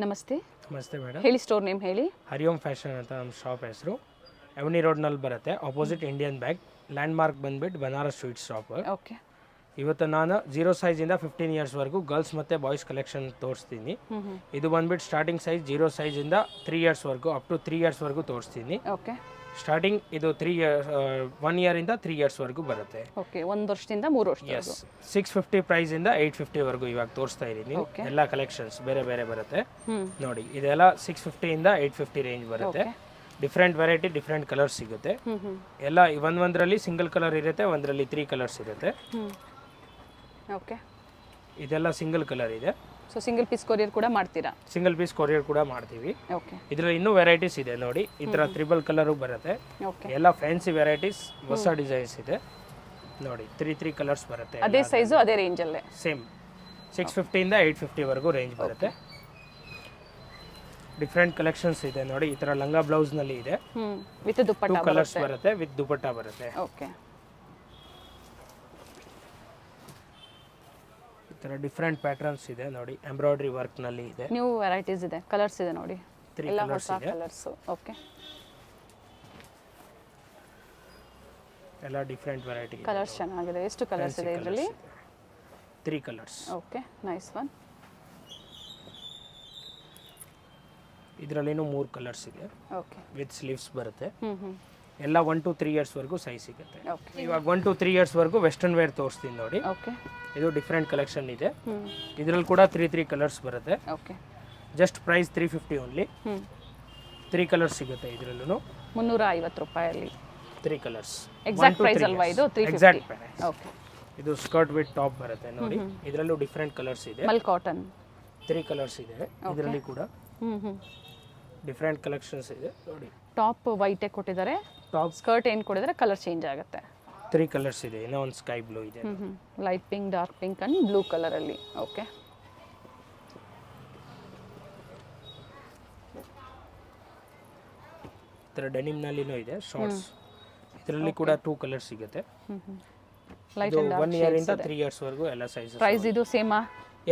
ನಮಸ್ತೆ. ನಮಸ್ತೆ ಮೇಡಮ್. ಹೇಳಿ, ಸ್ಟೋರ್ ನೇಮ್ ಹೇಳಿ. ಹರಿಓಂ ಫ್ಯಾಷನ್ ಅಂತ ನಮ್ಮ ಶಾಪ್ ಹೆಸರು. ಎವನಿ ರೋಡ್ನಲ್ಲಿ ಬರುತ್ತೆ, opposite Indian bank. Land mark ಬಂದ್ಬಿಟ್ಟು ಬನಾರಸ್ ಸ್ವೀಟ್ ಶಾಪ್. ಓಕೆ. ಇವತ್ತು ನಾನು 0 ಸೈಜಿಂದ 15 ಇಯರ್ಸ್ವರೆಗೂ ಗರ್ಲ್ಸ್ ಮತ್ತು ಬಾಯ್ಸ್ ಕಲೆಕ್ಷನ್ ತೋರಿಸ್ತೀನಿ. ಇದು ಬಂದ್ಬಿಟ್ಟು ಸ್ಟಾರ್ಟಿಂಗ್ ಸೈಜ್ 0 ಸೈಜಿಂದ 3 ಇಯರ್ಸ್ವರೆಗೂ ಅಪ್ ಟು 3 ಇಯರ್ಸ್ವರೆಗೂ ತೋರಿಸ್ತೀನಿ. ಓಕೆ. ಸ್ಟಾರ್ಟಿಂಗ್ ಇದು 1 ಇಯರಿಂದ 3 ಇಯರ್ಸ್ವರೆಗೂ ಬರುತ್ತೆ. ಓಕೆ, 1 ವರ್ಷದಿಂದ 3 ವರ್ಷ. ಎಸ್, 650 ಪ್ರೈಸಿಂದ 850ವರೆಗೂ ಇವಾಗ ತೋರಿಸ್ತಾ ಇದ್ದೀನಿ. ಎಲ್ಲ ಕಲೆಕ್ಷನ್ಸ್ ಬೇರೆ ಬೇರೆ ಬರುತ್ತೆ ನೋಡಿ. ಇದೆಲ್ಲ 650 ಇಂದ 850 ರೇಂಜ್ ಬರುತ್ತೆ. ಡಿಫ್ರೆಂಟ್ ವೆರೈಟಿ, ಡಿಫ್ರೆಂಟ್ ಕಲರ್ಸ್ ಸಿಗುತ್ತೆ. ಎಲ್ಲ ಒಂದರಲ್ಲಿ ಸಿಂಗಲ್ ಕಲರ್ ಇರುತ್ತೆ, ಒಂದರಲ್ಲಿ 3 ಕಲರ್ಸ್ ಇರುತ್ತೆ. ಓಕೆ. ಇದೆಲ್ಲ ಸಿಂಗಲ್ ಕಲರ್ ಇದೆ. ಸೊ ಸಿಂಗಲ್ ಪೀಸ್ ಕೊರಿಯರ್ ಕೂಡ ಮಾಡ್ತೀರಾ? ಸಿಂಗಲ್ ಪೀಸ್ ಕೊರಿಯರ್ ಕೂಡ ಮಾಡ್ತೀವಿ. ಓಕೆ. ಇದರಲ್ಲಿ ಇನ್ನೂ ವೆರೈಟೀಸ್ ಇದೆ ನೋಡಿ. ಈ ಥರ ತ್ರಿಬಲ್ ಕಲರು ಬರುತ್ತೆ. ಓಕೆ. ಎಲ್ಲ ಫ್ಯಾನ್ಸಿ ವೆರೈಟೀಸ್, ಹೊಸ ಡಿಸೈನ್ಸ್ ಇದೆ ನೋಡಿ. 3 ಕಲರ್ಸ್ ಬರುತ್ತೆ. ಅದೇ ಸೈಜು, ಅದೇ ರೇಂಜಲ್ಲೇ ಸೇಮ್ 650 ಇಂದ 850ವರೆಗೂ ರೇಂಜ್ ಬರುತ್ತೆ. ಡಿಫ್ರೆಂಟ್ ಕಲೆಕ್ಷನ್ಸ್ ಇದೆ ನೋಡಿ. ಈ ಥರ ಲಂಗ ಬ್ಲೌಸ್ನಲ್ಲಿ ಇದೆ. ವಿತ್ ದುಪ್ಪಟ್ಟ ಕಲರ್ಸ್ ಬರುತ್ತೆ, ವಿತ್ ದುಪಟ್ಟ ಬರುತ್ತೆ. ಓಕೆ. ಈ ಥರ ಡಿಫ್ರೆಂಟ್ ಪ್ಯಾಟರ್ನ್ಸ್ ಇದೆ ನೋಡಿ. ಎಂಬ್ರಾಯ್ಡ್ರಿ ವರ್ಕ್ನಲ್ಲಿ ಇದೆ. ನ್ಯೂ ವೆರೈಟೀಸ್ ಇದೆ, ಕಲರ್ಸ್ ಇದೆ ನೋಡಿ. 3 ಎಲ್ಲ ಕಲರ್ಸ್ ಹೊಸ ಇದೆ. ಕಲರ್ಸ್. ಓಕೆ. ಎಲ್ಲ ಡಿಫ್ರೆಂಟ್ ವೆರೈಟಿ ಕಲರ್ಸ್ ಚೆನ್ನಾಗಿದೆ. ಎಷ್ಟು ಕಲರ್ಸ್ ಇದೆ ಇದರಲ್ಲಿ? 3 ಕಲರ್ಸ್. Okay, nice one. ಇದರಲ್ಲಿನೂ 3 ಕಲರ್ಸ್ ಇದೆ. ಓಕೆ. ವಿತ್ ಸ್ಲೀವ್ಸ್ ಬರುತ್ತೆ. ಎಲ್ಲ 1 to 3 ಇಯರ್ಸ್ವರೆಗೂ ಸೈಜ್ ಸಿಗುತ್ತೆ. ಓಕೆ. ಇವಾಗ 1 to 3 ಇಯರ್ಸ್ವರೆಗೂ ವೆಸ್ಟರ್ನ್ ವೇರ್ ತೋರಿಸ್ತೀನಿ ನೋಡಿ. ಓಕೆ. ಇದು ಡಿಫ್ರೆಂಟ್ ಕಲೆಕ್ಷನ್ ಇದೆ. ಇದರಲ್ಲಿ ಕೂಡ 3 ಕಲರ್ಸ್ ಬರುತ್ತೆ. Okay. Just price 350 only. 3 colours ಸಿಗುತ್ತೆ ಇದರಲ್ಲೂ. 350 ರೂಪಾಯಲ್ಲಿ 3 ಕಲರ್ಸ್. ಎಕ್ಸಾಕ್ಟ್ ಪ್ರೈಸ್ ಅಲ್ವಾ ಇದು? 350. Exact price. ಓಕೆ. ಇದು ಸ್ಕರ್ಟ್ ವಿತ್ ಟಾಪ್ ಬರುತ್ತೆ ನೋಡಿ. ಇದರಲ್ಲೂ ಡಿಫ್ರೆಂಟ್ ಕಲರ್ಸ್ ಇದೆ. ಮಲ್ ಕಾಟನ್ 3 ಕಲರ್ಸ್ ಇದೆ ಇದರಲ್ಲಿ ಕೂಡ. ಡಿಫ್ರೆಂಟ್ ಕಲೆಕ್ಷನ್ಸ್ ಇದೆ ನೋಡಿ. ಟಾಪ್ ವೈಟೇ ಕೊಟ್ಟಿದ್ದಾರೆ, ಟಾಪ್ ಸ್ಕರ್ಟ್ ಏನು ಕೊಟ್ಟಿದ್ದಾರೆ, ಕಲರ್ ಚೇಂಜ್ ಆಗುತ್ತೆ. 3 ಕಲರ್ಸ್ ಇದೆ. ಇನ್ನೂ ಒಂದು ಸ್ಕೈ ಬ್ಲೂ ಇದೆ. Light pink, dark pink and blue ಕಲರಲ್ಲಿ. ಓಕೆ. ಈ ಥರ ಡೆನಿಮ್ನಲ್ಲಿನೂ ಇದೆ ಶಾರ್ಟ್ಸ್. ಇದರಲ್ಲಿ ಕೂಡ 2 ಕಲರ್ಸ್ ಸಿಗುತ್ತೆ. ಲೈಟ್ ಅಂಡ್ 1 ಇಯರಿಂದ 3 ಇಯರ್ಸ್ವರೆಗೂ ಎಲ್ಲ ಸೈಜಸ್. ಪ್ರೈಸ್ ಇದು ಸೇಮಾ?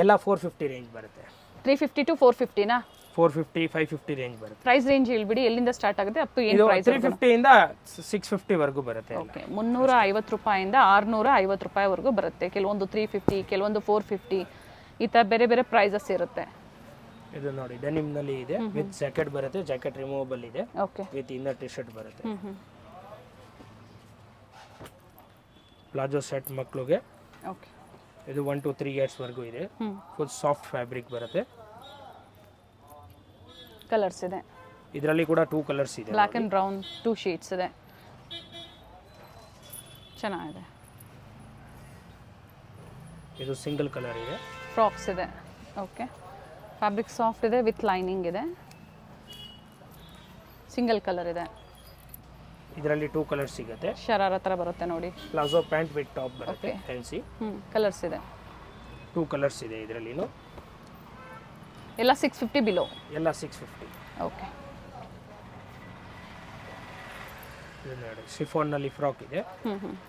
ಎಲ್ಲ 450 ರೇಂಜ್ ಬರುತ್ತೆ. 350 to 450 ನಾ? 450, 550 ರೇಂಜ್ ಬರುತ್ತೆ. ಪ್ರೈಸ್ ರೇಂಜ್ ಹೇಳ್ಬಿಡಿ, ಎಲ್ಲಿಂದ ಸ್ಟಾರ್ಟ್ ಆಗುತ್ತೆ ಅಪ್ ಟು ಏನು ಇದು ಪ್ರೈಸ್? 350 ಇಂದ 650 ವರೆಗೂ ಬರುತ್ತೆ. ಓಕೆ. 350 ರೂಪಾಯಿಂದ 650 ರೂಪಾಯಿವರೆಗೂ ಬರುತ್ತೆ. ಕೆಲವೊಂದು 350, ಕೆಲವೊಂದು 450, ಈ ಥರ ಬೇರೆ ಬೇರೆ ಪ್ರೈಸಸ್ ಇರುತ್ತೆ. ಇದು ನೋಡಿ ಡೆನಿಮ್ನಲ್ಲಿ ಇದೆ. ವಿತ್ ಜಾಕೆಟ್ ಬರುತ್ತೆ. ಜಾಕೆಟ್ ರಿಮೂವಬಲ್ ಇದೆ. Okay. With inner T shirt ಬರುತ್ತೆ. ಪ್ಲಾಜೋ ಸೆಟ್ ಮಕ್ಕಳಿಗೆ. ಓಕೆ. ಇದು 1 to 3 ಇಯರ್ಸ್ವರೆಗೂ ಇದೆ. ಫುಲ್ ಸಾಫ್ಟ್ ಫ್ಯಾಬ್ರಿಕ್ ಬರುತ್ತೆ. ಕಲರ್ಸ್ ಇದೆ. ಇದರಲ್ಲಿ ಕೂಡ 2 ಕಲರ್ಸ್ ಇದೆ. ಬ್ಲ್ಯಾಕ್ ಅಂಡ್ ಬ್ರೌನ್ 2 ಶೇಡ್ಸ್ ಇದೆ. ಚೆನ್ನಾಗಿದೆ. ಇದು ಸಿಂಗಲ್ ಕಲರ್ ಇದೆ. ಫ್ರಾಕ್ಸ್ ಇದೆ. ಓಕೆ. ಫ್ಯಾಬ್ರಿಕ್ ಸಾಫ್ಟ್ ಇದೆ, ವಿತ್ ಲೈನಿಂಗ್ ಇದೆ. ಸಿಂಗಲ್ ಕಲರ್ ಇದೆ. ಇದರಲ್ಲಿ 2 ಕಲರ್ಸ್ ಸಿಗುತ್ತೆ. ಶರಾರ ಥರ ಬರುತ್ತೆ ನೋಡಿ. ಪ್ಲಾಜೋ ಪ್ಯಾಂಟ್ ವಿತ್ ಟಾಪ್ ಬರುತ್ತೆ. Okay. ಫ್ಯಾನ್ಸಿ. ಕಲರ್ಸ್ ಇದೆ. 2 ಕಲರ್ಸ್ ಇದೆ ಇದರಲ್ಲಿನೂ. ಎಲ್ಲ 650 ಬಿಲೋ? ಎಲ್ಲ 650. ಓಕೆ. ಇದು ನೋಡಿ ಶಿಫಾನ್ನಲ್ಲಿ ಫ್ರಾಕ್ ಇದೆ.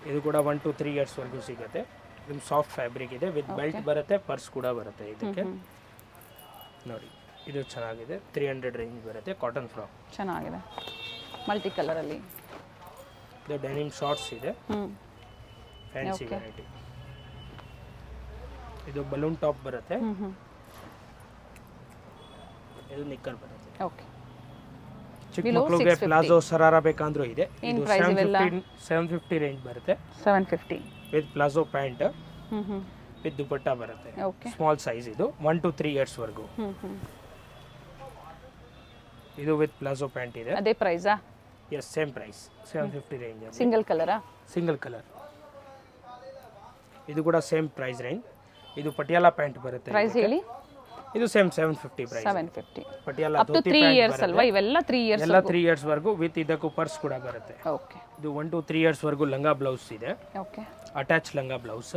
ಇದು ಕೂಡ 1 to 3 ಇಯರ್ಸ್ವರೆಗೂ ಸಿಗುತ್ತೆ. ಇದು ಸಾಫ್ಟ್ ಫ್ಯಾಬ್ರಿಕ್ ಇದೆ. ವಿತ್ ಬೆಲ್ಟ್ ಬರುತ್ತೆ, ಪರ್ಸ್ ಕೂಡ ಬರುತ್ತೆ ಇದಕ್ಕೆ ನೋಡಿ. ಇದು ಚೆನ್ನಾಗಿದೆ. 300 ರೇಂಜ್ ಬರುತ್ತೆ. ಕಾಟನ್ ಫ್ರಾಕ್ ಚೆನ್ನಾಗಿದೆ, ಮಲ್ಟಿ ಕಲರಲ್ಲಿ. ಇದು ಡೆನಿಮ್ ಶಾರ್ಟ್ಸ್ ಇದೆ. Fancy variety. ಇದು ಬಲೂನ್ ಟಾಪ್ ಬರುತ್ತೆ. ಇದು ನಿಕ್ಕರ್ ಬರುತ್ತೆ. ಓಕೆ. ಚಿಕ್ಕ ಮಕ್ಕಳಿಗೆ ಪ್ಲಾಜೋ ಸರಾರ ಬೇಕಂದ್ರೂ ಇದೆ. ಇದು 750 ರೇಂಜ್ ಬರುತ್ತೆ. 750 with palazzo pant with dupatta ಬರುತ್ತೆ. ಓಕೆ. Small size. ಇದು 1 to 3 ಇಯರ್ಸ್ವರೆಗೂ. ಇದು ವಿತ್ ಪ್ಲಾಜೋ ಪ್ಯಾಂಟ್ ಇದೆ. ಅದೇ ಪ್ರೈಸಾ? Yes, same price 750 range. Single ಕಲರಾ? Single colour. ಇದು ಕೂಡ ಸೇಮ್ ಪ್ರೈಸ್ ರೇಂಜ್. ಇದು ಪಟಿಯಾಲ ಪ್ಯಾಂಟ್ ಬರುತ್ತೆ. ಪ್ರೈಸ್ ಹೇಳಿ. ಇದು same 750 price. 750. Patiala up to 3 years ಅಲ್ವಾ ಇವೆಲ್ಲ? 3 ಇಯರ್ಸ್. ಎಲ್ಲ 3 ಇಯರ್ಸ್ವರೆಗೂ ವಿತ್ ಇದಕ್ಕೂ ಪರ್ಸ್ ಕೂಡ ಬರುತ್ತೆ. ಓಕೆ. ಇದು 1 to 3 ಇಯರ್ಸ್ವರೆಗೂ ಲಂಗ ಬ್ಲೌಸ್ ಇದೆ. ಓಕೆ. ಅಟ್ಯಾಚ್ ಲಂಗ ಬ್ಲೌಸ್.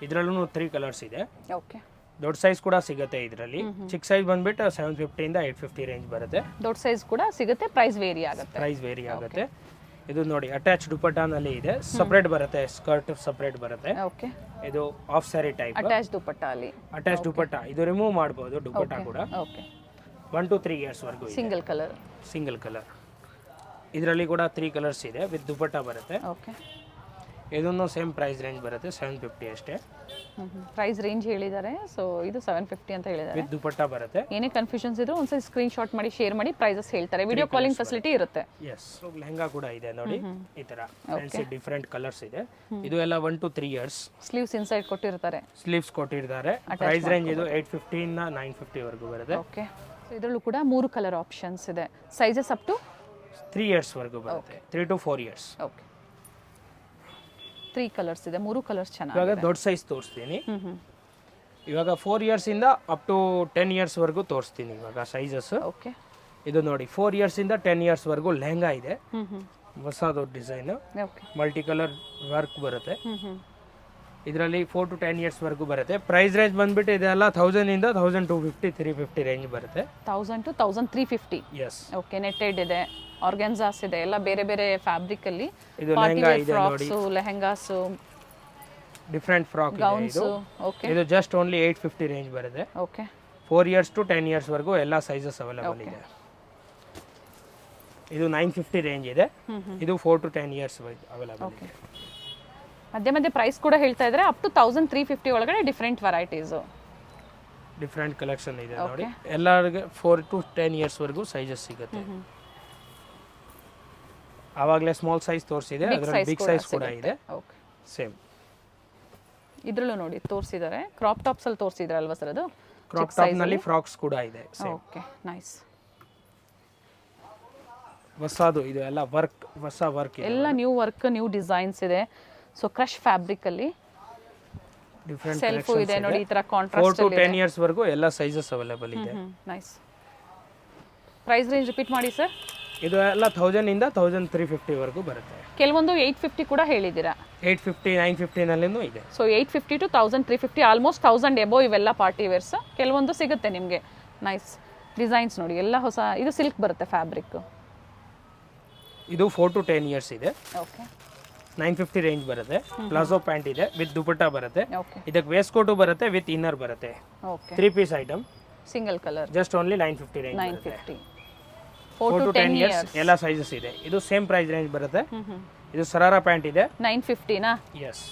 ಇದರಲ್ಲೂ 3 ಕಲರ್ಸ್ ಇದೆ. ಓಕೆ. ದೊಡ್ಡ ಸೈಜ್ ಕೂಡ ಸಿಗುತ್ತೆ ಇದರಲ್ಲಿ. ಚಿಕ್ಕ ಸೈಜ್ ಬಂದ್ಬಿಟ್ಟು 750 ಇಂದ 850 ರೇಂಜ್ ಬರುತ್ತೆ. ದೊಡ್ಡ ಸೈಜ್ ಕೂಡ ಸಿಗುತ್ತೆ, ಪ್ರೈಸ್ ವೇರಿ ಆಗುತ್ತೆ. ಪ್ರೈಸ್ ವೇರಿ ಆಗುತ್ತೆ. ಇದು ನೋಡಿ ಅಟ್ಯಾಚ್ ದುಪಟ್ಟಾನಲ್ಲಿ ಇದೆ, ಸಪರೇಟ್ ಬರುತ್ತೆ, ಸ್ಕರ್ಟ್ ಸಪರೇಟ್ ಬರುತ್ತೆ. ಓಕೆ, ಇದು of sari type attach dupatta ಅಲ್ಲಿ. ಅಟ್ಯಾಚ್ ದುಪಟ್ಟ, ಇದು ರಿಮೂವ್ ಮಾಡ್ಬೋದು ದುಪಟ್ಟ ಕೂಡ. ಓಕೆ, 1 to 3 years ವರೆಗೂ ಇದೆ. Single colour. Single colour. ಇದರಲ್ಲಿ ಕೂಡ 3 ಕಲರ್ಸ್ ಇದೆ ವಿತ್ ದುಪಟ್ಟ ಬರುತ್ತೆ. ಓಕೆ, ಇದನ್ನು ಸೇಮ್ ಪ್ರೈಸ್ ರೇಂಜ್ ಬರುತ್ತೆ 750 ಅಷ್ಟೇ. ಪ್ರೈಸ್ ರೇಂಜ್ ಹೇಳಿದ್ದಾರೆ. ಸೊ ಇದು 750 ಅಂತ ಹೇಳಿದ್ದಾರೆ. ವಿತ್ ದುಪಟ್ಟ ಬರುತ್ತೆ. ಏನೇ ಕನ್ಫ್ಯೂಷನ್ಸ್ ಇದ್ರೂ ಒಂದ್ಸರಿ ಸ್ಕ್ರೀನ್ ಶಾಟ್ ಮಾಡಿ ಶೇರ್ ಮಾಡಿ ಪ್ರೈಸಸ್ ಹೇಳ್ತಾರೆ. ವಿಡಿಯೋ ಕಾಲಿಂಗ್ ಫೆಸಿಲಿಟಿ ಇರುತ್ತೆ. ಎಸ್, ಲೆಹಂಗಾ ಕೂಡ ಇದೆ ನೋಡಿ, ಈ ತರ ಫ್ಯಾನ್ಸಿ ಡಿಫರೆಂಟ್ ಕಲರ್ಸ್ ಇದೆ. ಇದು ಎಲ್ಲ 1 to 3 years. ಸ್ಲೀವ್ಸ್ ಇನ್ಸೈಡ್ ಕೊಟ್ಟಿರ್ತಾರೆ. ಸ್ಲೀವ್ಸ್ ಕೊಟ್ಟಿರ್ತಾರೆ. ಪ್ರೈಸ್ ರೇಂಜ್ ಇದು 850 ಇಂದ 950 ವರೆಗೂ ಬರುತ್ತೆ. ಓಕೆ, ಸೊ ಇದರಲ್ಲೂ ಕೂಡ 3 ಕಲರ್ ಆಪ್ಷನ್ಸ್ ಇದೆ. ಸೈಜಸ್ ಅಪ್ ಟು 3 years ವರೆಗೂ ಬರುತ್ತೆ. 3 to 4 years. ಓಕೆ, 3 ಕಲರ್ಸ್ ಇದೆ. 3 ಕಲರ್ಸ್ ಚೆನ್ನಾಗಿದೆ. ಇವಾಗ ದೊಡ್ಡ ಸೈಜ್ ತೋರಿಸ್ತೀನಿ. ಇವಾಗ 4 years ಇಂದ ಅಪ್ ಟು 10 years ವರೆಗೂ ತೋರಿಸ್ತೀನಿ ಇವಾಗ ಸೈಜಸ್. ಓಕೆ, ಇದು ನೋಡಿ 4 years ಇಂದ 10 years ವರೆಗೂ ಲೆಹಂಗಾ ಇದೆ. ಹೊಸದು design, okay, multi colour work ಬರುತ್ತೆ. ಇದರಲ್ಲಿ 4 to 10 years ವರೆಗೂ ಬರುತ್ತೆ. ಪ್ರೈಸ್ ರೇಂಜ್ ಬಂದ್ಬಿಟ್ಟು ಇದೆಲ್ಲ 1000 ಇಂದ 1250 350 ರೇಂಜ್ ಬರುತ್ತೆ. 1000 to 1350. ಎಸ್, ಓಕೆ, ನೆಟ್ಟೆಡ್ ಇದೆ, ಆರ್ಗನ್ಸಾಸ್ ಇದೆ, ಎಲ್ಲ ಬೇರೆ ಬೇರೆ ಫ್ಯಾಬ್ರಿಕ್ ಅಲ್ಲಿ. ಇದು ಲೆಹಂಗಾ ಇದೆ ನೋಡಿ, ಫ್ರಾಕ್ಸ್, ಲೆಹಂಗಾಸ್, ಡಿಫರೆಂಟ್ ಫ್ರಾಕ್ ಇದೆ. ಗೌನ್ಸ್. ಇದು ಓಕೆ, ಇದು ಜಸ್ಟ್ ಓನ್ಲಿ 850 ರೇಂಜ್ ಬರುತ್ತೆ. ಓಕೆ, 4 years to 10 years ವರೆಗೂ ಎಲ್ಲ ಸೈಜಸ್ ಅವೈಲೇಬಲ್ ಇದೆ. ಇದು 950 ರೇಂಜ್ ಇದೆ. ಇದು 4 to 10 years ಅವೈಲೇಬಲ್ ಇದೆ. ಮಧ್ಯೆ ಮಧ್ಯೆ ಪ್ರೈಸ್ ಕೂಡ ಹೇಳ್ತಾ ಇದ್ದಾರೆ. ಅಪ್ ಟು 1350 ಒಳಗಡೆ ಡಿಫರೆಂಟ್ ವೆರೈಟೀಸ್, ಡಿಫರೆಂಟ್ ಕಲೆಕ್ಷನ್ ಇದೆ ನೋಡಿ. ಎಲ್ಲರಿಗೆ 4 to 10 years ವರೆಗೂ ಸೈಜಸ್ ಸಿಗುತ್ತೆ. ಆವಾಗಲೇ ಸ್ಮಾಲ್ ಸೈಜ್ ತೋರಿಸಿದೆ, ಅದರಲ್ಲಿ ಬಿಗ್ ಸೈಜ್ ಕೂಡ ಇದೆ. ಓಕೆ, ಸೇಮ್ ಇದ್ರಲ್ಲೂ ನೋಡಿ ತೋರಿಸಿದ್ದಾರೆ. ಕ್ರಾಪ್ ಟಾಪ್ಸ್ ಅಲ್ಲಿ ತೋರಿಸಿದ್ರಲ್ವಾ ಸರ್? ಅದು ಕ್ರಾಪ್ ಟಾಪ್ ನಲ್ಲಿ ಫ್ರಾಕ್ಸ್ ಕೂಡ ಇದೆ. Okay, nice. ಹೊಸದು ಇದು ಎಲ್ಲ ವರ್ಕ್, ಹೊಸ ವರ್ಕ್ ಇದೆ. ಎಲ್ಲ ನ್ಯೂ ವರ್ಕ್, ನ್ಯೂ ಡಿಸೈನ್ಸ್ ಇದೆ. ಸೊ ಕ್ರಶ್ ಫ್ಯಾಬ್ರಿಕ್ ಅಲ್ಲಿ ಡಿಫರೆಂಟ್ ಸೆಲ್ಫ್ ಇದೆ ನೋಡಿ, ಈ ತರ 4 ಕಾಂಟ್ರಾಸ್ಟ್ to 10 years ವರೆಗೂ ಎಲ್ಲ ಸೈಜಸ್ ಅವೈಲೇಬಲ್ ಇದೆ. ನೈಸ್. ಪ್ರೈಸ್ ರೇಂಜ್ ರಿಪೀಟ್ ಮಾಡಿ ಸರ್. ಇದು ಎಲ್ಲ 1000 ಇಂದ 1350 ವರೆಗೂ ಬರುತ್ತೆ. ಕೆಲವೊಂದು 850 ಕೂಡ ಹೇಳಿದ್ದೀರಾ. 850 950 ನಲ್ಲಿನೂ ಇದೆ. ಸೊ 850 to 1350, ಆಲ್ಮೋಸ್ಟ್ 1000 ಎಬೋ ಇವೆಲ್ಲ ಪಾರ್ಟಿ ವೇರ್ಸ್. ಕೆಲವೊಂದು ಸಿಗುತ್ತೆ ನಿಮಗೆ. ನೈಸ್ ಡಿಸೈನ್ಸ್ ನೋಡಿ, ಎಲ್ಲ ಹೊಸ. ಇದು ಸಿಲ್ಕ್ ಬರುತ್ತೆ ಫ್ಯಾಬ್ರಿಕ್. ಇದು 4 to 10 years ಇದೆ. ಓಕೆ, 950 ರೇಂಜ್ ಬರುತ್ತೆ. ಪ್ಲಾಜೋ ಪ್ಯಾಂಟ್ ಇದೆ ವಿತ್ ದುಪಟ್ಟ ಬರುತ್ತೆ. ಓಕೆ, ಇದಕ್ಕೆ ವೇಸ್ಟ್ ಕೋಟು ಬರುತ್ತೆ ವಿತ್ ಇನ್ನರ್ ಬರುತ್ತೆ. Okay, 3 piece item, single colour, just only 950 range. 950. 4 to 10 years ಎಲ್ಲ ಸೈಜಸ್ ಇದೆ. ಇದು ಸೇಮ್ ಪ್ರೈಸ್ ರೇಂಜ್ ಬರುತ್ತೆ. ಇದು ಸರಾರಾ ಪ್ಯಾಂಟ್ ಇದೆ 950 ನಾ? ಎಸ್.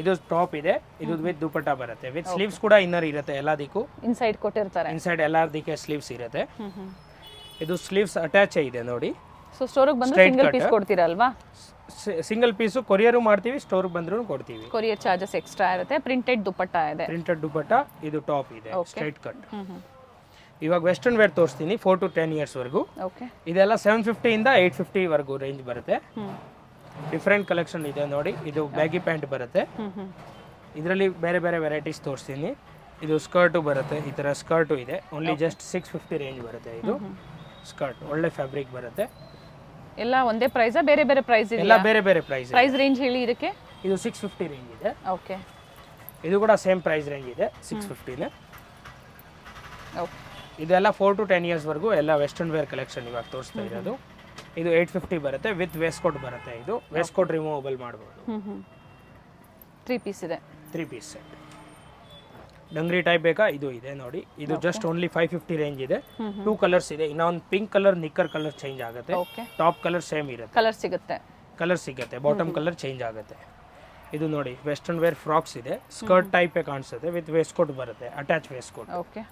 ಇದು ಟಾಪ್ ಇದೆ, ಇದು ವಿತ್ ದುಪಟ್ಟ ಬರುತ್ತೆ, ವಿತ್ ಸ್ಲೀವ್ಸ್ ಕೂಡ ಇನ್ನರ್ ಇರುತ್ತೆ ಎಲ್ಲದಕ್ಕೂ. ಇನ್ಸೈಡ್ ಕೊಟ್ಟಿರ್ತಾರೆ. ಇನ್ಸೈಡ್ ಎಲ್ಲದಕ್ಕೆ ಸ್ಲೀವ್ಸ್ ಇರುತ್ತೆ. ಇದು ಸ್ಲೀವ್ಸ್ ಅಟ್ಯಾಚ್ ಇದೆ ನೋಡಿ. ಸೊ ಸ್ಟೋರಿಗೆ ಬಂದ್ರೆ ಸಿಂಗಲ್ ಪೀಸ್ ಕೊಡ್ತೀರಲ್ವಾ? ಸಿಂಗಲ್ ಪೀಸು ಕೊರಿಯರು ಮಾಡ್ತೀವಿ, ಸ್ಟೋರ್ಗೆ ಬಂದ್ರೂ ಕೊಡ್ತೀವಿ. ಕೊರಿಯರ್ ಚಾರ್ಜಸ್ ಎಕ್ಸ್ಟ್ರಾ ಇರುತ್ತೆ. ಪ್ರಿಂಟೆಡ್ ದುಪಟ್ಟ ಇದೆ. ಪ್ರಿಂಟೆಡ್ ದುಪಟ್ಟ, ಇದು ಟಾಪ್ ಇದೆ ಸ್ಟ್ರೈಟ್ ಕಟ್. ಇವಾಗ ವೆಸ್ಟರ್ನ್ ವೇರ್ ತೋರಿಸ್ತೀನಿ 4 to 10 years ವರೆಗೂ. ಓಕೆ, ಇದೆಲ್ಲ 750 ಇಂದ 850 ವರೆಗೂ ರೇಂಜ್ ಬರುತ್ತೆ. ಡಿಫ್ರೆಂಟ್ ಕಲೆಕ್ಷನ್ ಇದೆ ನೋಡಿ. ಇದು ಬ್ಯಾಗಿ ಪ್ಯಾಂಟ್ ಬರುತ್ತೆ. ಇದರಲ್ಲಿ ಬೇರೆ ಬೇರೆ ವೆರೈಟೀಸ್ ತೋರಿಸ್ತೀನಿ. ಇದು ಸ್ಕರ್ಟು ಬರುತ್ತೆ, ಈ ಥರ ಸ್ಕರ್ಟು ಇದೆ. ಓನ್ಲಿ ಜಸ್ಟ್ 650 ರೇಂಜ್ ಬರುತ್ತೆ. ಇದು ಸ್ಕರ್ಟ್ ಒಳ್ಳೆ ಫ್ಯಾಬ್ರಿಕ್ ಬರುತ್ತೆ. ಎಲ್ಲ ಒಂದೇ ಪ್ರೈಸಾ, ಬೇರೆ ಬೇರೆ ಪ್ರೈಸ್ ಇದೆ? ಎಲ್ಲ ಬೇರೆ ಬೇರೆ ಪ್ರೈಸ್. ಪ್ರೈಸ್ ರೇಂಜ್ ಹೇಳಿ ಇದಕ್ಕೆ. ಇದು 650 ರೇಂಜ್ ಇದೆ. ಓಕೆ, ಇದು ಕೂಡ ಸೇಮ್ ಪ್ರೈಸ್ ರೇಂಜ್ ಇದೆ 650ನೇ. ಓಕೆ, ಇದೆಲ್ಲ 4 to 10 years ವರೆಗೂ ಎಲ್ಲ ವೆಸ್ಟರ್ನ್ ವೇರ್ ಕಲೆಕ್ಷನ್ ಇವಾಗ ತೋರಿಸ್ತಾ ಇರೋದು. ಇದು 850 ಬರುತ್ತೆ ವಿತ್ ವೇಸ್ಟ್ ಕೋಟ್ ಬರುತ್ತೆ. ಇದು ವೇಸ್ಟ್ ಕೋಟ್ ರಿಮೂವಬಲ್ ಮಾಡ್ಬೋದು. 3 ಪೀಸ್ ಇದೆ. 3 piece ಸೆಟ್. ಡಂಗ್ರಿ ಟೈಪ್ ಬೇಕಾ? ಇದು ಇದೆ ನೋಡಿ. ಇದು ಜಸ್ಟ್ ಓನ್ಲಿ 550 ರೇಂಜ್ ಇದೆ. 2 ಕಲರ್ಸ್ ಇದೆ. ಇನ್ನೊಂದು pink colour, nicker colour change ಆಗುತ್ತೆ. ಓಕೆ, ಟಾಪ್ ಕಲರ್ ಸೇಮ್ ಇರುತ್ತೆ. ಕಲರ್ ಸಿಗುತ್ತೆ. ಕಲರ್ ಸಿಗುತ್ತೆ, ಬಾಟಮ್ ಕಲರ್ ಚೇಂಜ್ ಆಗುತ್ತೆ. ಇದು ನೋಡಿ ವೆಸ್ಟರ್ನ್ ವೇರ್ ಫ್ರಾಕ್ಸ್ ಇದೆ. ಸ್ಕರ್ಟ್ ಟೈಪೇ ಕಾಣಿಸುತ್ತೆ ವಿತ್ ವೇಸ್ಟ್ ಕೋಟ್ ಬರುತ್ತೆ, attach waist coat. Okay,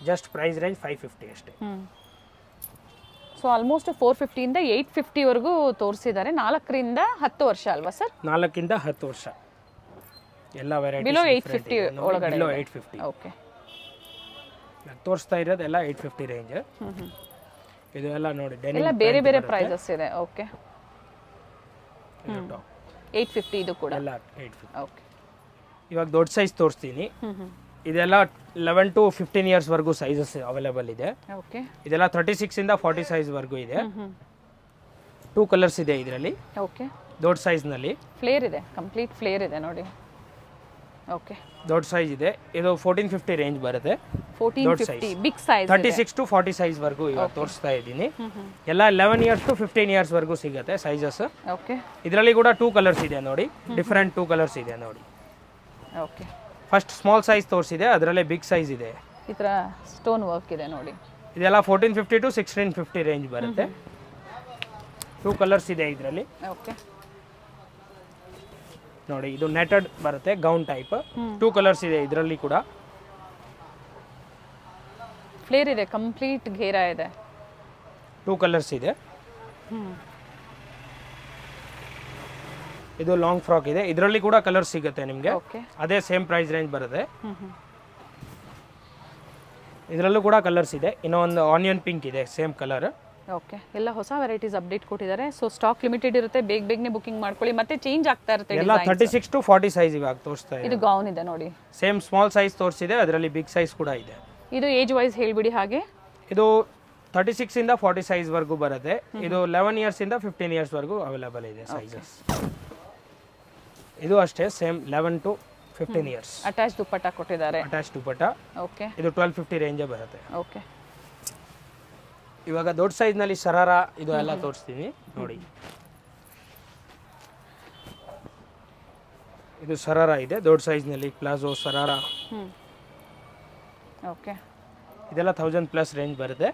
just price range 550 ಅಷ್ಟೇ. ಸೊ ಆಲ್ಮೋಸ್ಟ್ 450 ಇಂದ 850 ವರೆಗೂ ತೋರಿಸಿದ್ದಾರೆ. 4ರಿಂದ 10 ವರ್ಷ ಅಲ್ವಾ ಸರ್? 4ರಿಂದ 10 ವರ್ಷ ಎಲ್ಲ ವೆರೈಟಿ. ಬಿಲೋ 850 ಒಳಗಡೆ. ಬಿಲೋ 850. ಓಕೆ, ತೋರಿಸ್ತಾ ಇರೋದು ಎಲ್ಲ 850 ರೇಂಜ್. ಇದು ಎಲ್ಲ ನೋಡಿ ಎಲ್ಲ ಬೇರೆ ಬೇರೆ ಪ್ರೈಸಸ್ ಇದೆ. ಓಕೆ, 850 ಇದು ಕೂಡ ಎಲ್ಲ 850. ಓಕೆ, ಇವಾಗ ದೊಡ್ಡ ಸೈಜ್ ತೋರಿಸ್ತೀನಿ. ಇದೆಲ್ಲ 11 to 15 years ವರೆಗೂ ಸೈಜಸ್ ಅವೈಲೇಬಲ್ ಇದೆ. ಓಕೆ, ಇದೆಲ್ಲ 36 ಇಂದ 40 ಸೈಜ್ ವರೆಗೂ ಇದೆ. 2 ಕಲರ್ಸ್ ಇದೆ ಇದರಲ್ಲಿ. ಓಕೆ, ದೊಡ್ಡ ಸೈಜ್ ನಲ್ಲಿ ಫ್ಲೇರ್ ಇದೆ, ಕಂಪ್ಲೀಟ್ ಫ್ಲೇರ್ ಇದೆ ನೋಡಿ. ಓಕೆ ದೊಡ್ಡ ಸೈಜ್ ಇದೆ, ಇದು 1450 ರೇಂಜ್ ಬರುತ್ತೆ. 1450 ಬಿಗ್ ಸೈಜ್ 36 to 40 ಸೈಜ್ ವರೆಗೂ ಇವಾಗ ತೋರಿಸ್ತಾ ಇದ್ದೀನಿ. ಎಲ್ಲ 11 ಇಯರ್ಸ್ ಟು 15 ಇಯರ್ಸ್ ವರೆಗೂ ಸಿಗುತ್ತೆ ಸೈಜಸ್. ಓಕೆ ಇದರಲ್ಲಿ ಕೂಡ 2 ಕಲರ್ಸ್ ಇದೆ ನೋಡಿ, ಡಿಫ್ರೆಂಟ್ 2 ಕಲರ್ಸ್ ಇದೆ ನೋಡಿ. ಓಕೆ ಫಸ್ಟ್ ಸ್ಮಾಲ್ ಸೈಜ್ ತೋರಿಸಿದೆ, ಅದರಲ್ಲೇ ಬಿಗ್ ಸೈಜ್ ಇದೆ. ಈ ಥರ ಸ್ಟೋನ್ ವರ್ಕ್ ಇದೆ ನೋಡಿ. ಇದೆಲ್ಲ 1450 to 1650 ರೇಂಜ್ ಬರುತ್ತೆ. 2 ಕಲರ್ಸ್ ಇದೆ ಇದರಲ್ಲಿ ಓಕೆ ನೋಡಿ. ಇದು ನೆಟೆಡ್ ಬರುತ್ತೆ, ಗೌನ್ ಟೈಪ್. 2 ಕಲರ್ಸ್ ಇದೆ ಇದರಲ್ಲಿ ಕೂಡ. ಫ್ಲೇರ್ ಇದೆ, ಕಂಪ್ಲೀಟ್ ಘೇರ ಇದೆ. 2 ಕಲರ್ಸ್ ಇದೆ. ಇದು ಲಾಂಗ್ ಫ್ರಾಕ್ ಇದೆ, ಇದರಲ್ಲಿ ಕೂಡ ಕಲರ್ ಸಿಗುತ್ತೆ ನಿಮಗೆ. ಓಕೆ ಅದೇ ಸೇಮ್ ಪ್ರೈಸ್ ರೇಂಜ್ ಬರುತ್ತೆ. ಇದರಲ್ಲೂ ಕೂಡ ಕಲರ್ಸ್ ಇದೆ. ಇನ್ನೊಂದು ಆನಿಯನ್ ಪಿಂಕ್ ಇದೆ, ಸೇಮ್ ಕಲರ್. ಓಕೆ ಎಲ್ಲ ಹೊಸ ವೆರೈಟೀಸ್ ಅಪ್ಡೇಟ್ ಕೊಟ್ಟಿದ್ದಾರೆ. ಸೊ ಸ್ಟಾಕ್ ಲಿಮಿಟೆಡ್ ಇರುತ್ತೆ, ಬೇಗನೆ ಬುಕಿಂಗ್ ಮಾಡ್ಕೊಳ್ಳಿ. ಮತ್ತೆ ಚೇಂಜ್ ಆಗ್ತಾ ಇರುತ್ತೆ. ಎಲ್ಲ 36 to 40 ಸೈಜ್ ಇವಾಗ ತೋರಿಸ್ತಾ ಇದೆ. ಇದು ಗೌನ್ ಇದೆ ನೋಡಿ, ಸೇಮ್ ಸ್ಮಾಲ್ ಸೈಜ್ ತೋರಿಸಿದೆ, ಅದರಲ್ಲಿ ಬಿಗ್ ಸೈಜ್ ಕೂಡ ಇದೆ. ಇದು ಏಜ್ ವೈಸ್ ಹೇಳ್ಬಿಡಿ ಹಾಗೆ. ಇದು 36 ಇಂದ 40 ಸೈಜ್ ವರೆಗೂ ಬರುತ್ತೆ. ಇದು 11 ಇಯರ್ಸ್ ಇಂದ 15 ಇಯರ್ಸ್ ವರೆಗೂ ಅವೈಲೇಬಲ್ ಇದೆ ಸೈಜಸ್. ಇದು ಅಷ್ಟೇ ಸೇಮ್ 11 to 15 ಇಯರ್ಸ್. ಅಟ್ಯಾಚ್ ದುಪ್ಪಟ್ಟ ಕೊಟ್ಟಿದ್ದಾರೆ. ಅಟ್ಯಾಚ್ ದುಪಟ್ಟ. ಓಕೆ ಇದು 1250 ರೇಂಜೇ ಬರುತ್ತೆ. ಓಕೆ ಇವಾಗ ದೊಡ್ಡ ಸೈಜ್ ನಲ್ಲಿ ಸರಾರ ಇದು ಎಲ್ಲ ತೋರಿಸ್ತೀನಿ ನೋಡಿ. ಇದು ಸರಾರ ಇದೆ ದೊಡ್ಡ ಸೈಜ್ ನಲ್ಲಿ, ಪ್ಲಾಜೋ ಸರಾರ. ಓಕೆ ಇದೆಲ್ಲ 1000 ಪ್ಲಸ್ ರೇಂಜ್ ಬರುತ್ತೆ.